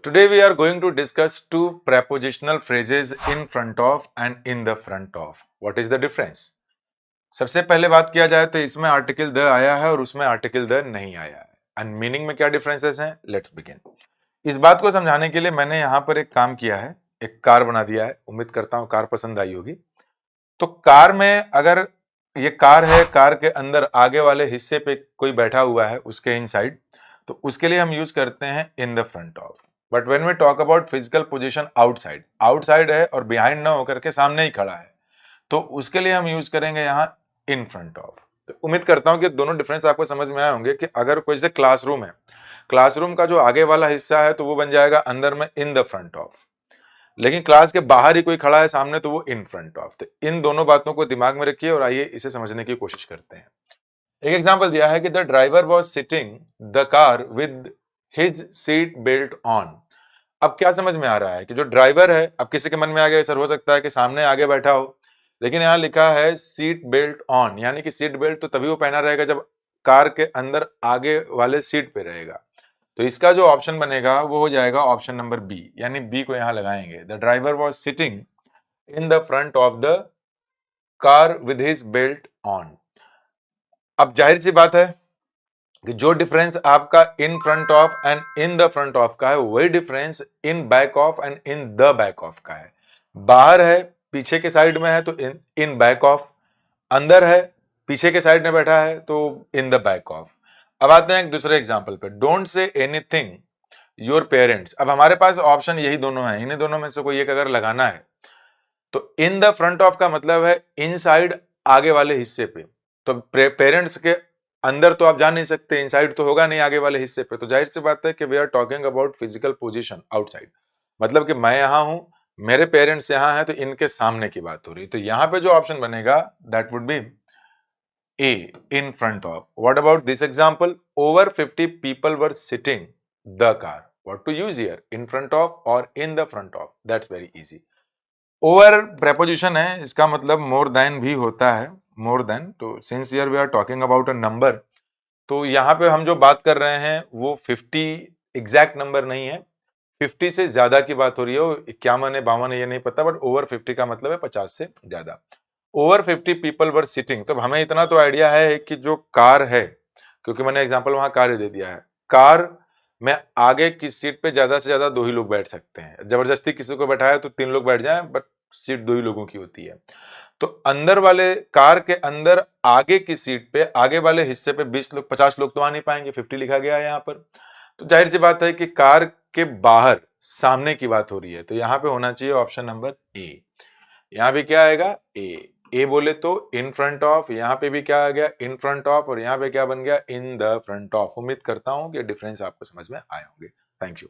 Today we are going to discuss two prepositional phrases in front of and in the front of. What is the difference? सबसे पहले बात किया जाए तो इसमें आर्टिकल द आया है और उसमें आर्टिकल द नहीं आया है एंड मीनिंग में क्या डिफरेंसेस हैं, लेट्स बिगिन। इस बात को समझाने के लिए मैंने यहाँ पर एक काम किया है, एक कार बना दिया है। उम्मीद करता हूँ कार पसंद आई होगी। तो कार में अगर ये कार है, कार के अंदर आगे वाले हिस्से पे कोई बैठा हुआ है उसके इनसाइड, तो उसके लिए हम यूज करते हैं in the front of. But when we talk about physical position outside, outside है और बिहाइंड ना होकर के सामने ही खड़ा है, तो उसके लिए हम यूज करेंगे यहाँ इन फ्रंट ऑफ। तो उम्मीद करता हूं कि दोनों डिफरेंस आपको समझ में आए होंगे कि अगर कोई जैसे क्लासरूम है, क्लासरूम का जो आगे वाला हिस्सा है तो वो बन जाएगा अंदर में इन द फ्रंट ऑफ, लेकिन क्लास के बाहर ही कोई खड़ा है सामने तो वो इन फ्रंट ऑफ। तो इन दोनों बातों को दिमाग में रखिए और आइए इसे समझने की कोशिश करते हैं। एक एग्जांपल दिया है कि the driver was sitting the car with his seat belt on. अब क्या समझ में आ रहा है कि जो ड्राइवर है, अब किसी के मन में आ गया सर हो सकता है कि सामने आगे बैठा हो, लेकिन यहाँ लिखा है सीट बेल्ट ऑन, यानी कि सीट बेल्ट तो तभी वो पहना रहेगा जब कार के अंदर आगे वाले सीट पे रहेगा। तो इसका जो ऑप्शन बनेगा वो हो जाएगा ऑप्शन नंबर बी, यानी बी को यहाँ लगाएंगे। The driver was sitting in the front of the car with his belt on. अब जाहिर सी बात है कि जो डिफरेंस आपका in front of and in the front of का है, वही difference in back of and in the back of का है। बाहर है, पीछे के साइड में है तो इन बैक ऑफ, अंदर है, पीछे के साइड में बैठा है तो इन द बैक ऑफ। अब आते हैं एक दूसरे एग्जांपल पे। Don't say anything your parents. अब हमारे पास ऑप्शन यही दोनों है, इन्हीं दोनों में से कोई एक अगर लगाना है तो इन द फ्रंट ऑफ का मतलब है इनसाइड, आगे वाले हिस्से पे। तो पेरेंट्स के अंदर तो आप जा नहीं सकते, इनसाइड तो होगा नहीं आगे वाले हिस्से पे, तो जाहिर सी बात है कि we are talking about physical position outside. मतलब कि मैं यहां हूं, मेरे पेरेंट्स यहां हैं, तो इनके सामने की बात हो रही है। तो यहां पे जो ऑप्शन बनेगा that would be A, in front of. What about this example? Over 50 people were sitting the car. What to use here? In front of or in the front of? That's very easy. Over preposition है, इसका मतलब more than भी होता है, more than। तो since here we are talking about a number, तो यहाँ पे हम जो बात कर रहे हैं वो 50 एग्जैक्ट नंबर नहीं है, 50 से ज्यादा की बात हो रही है। 51 है, 52 है, ये नहीं पता, बट ओवर 50 का मतलब है 50 से ज्यादा। ओवर 50 पीपल वर सिटिंग, तो हमें इतना तो आइडिया है कि जो कार है, क्योंकि मैंने एग्जांपल वहां कार ही दे दिया है, कार में आगे की सीट पे ज्यादा से ज्यादा 2 ही लोग बैठ सकते हैं। जबरदस्ती किसी को बैठाया तो 3 लोग बैठ जाएं, बट सीट 2 ही लोगों की होती है। तो अंदर वाले कार के अंदर आगे की सीट पे, आगे वाले हिस्से पे 20 लोग, 50 लोग तो आ नहीं पाएंगे, 50 लिखा गया है यहाँ पर। तो जाहिर सी बात है कि कार के बाहर सामने की बात हो रही है, तो यहाँ पे होना चाहिए ऑप्शन नंबर ए। यहाँ भी क्या आएगा? ए बोले तो इन फ्रंट ऑफ, यहाँ पे भी क्या आ गया? इन फ्रंट ऑफ, और यहाँ पे क्या बन गया? इन द फ्रंट ऑफ। उम्मीद करता हूँ कि डिफरेंस आपको समझ में आए होंगे। Thank you.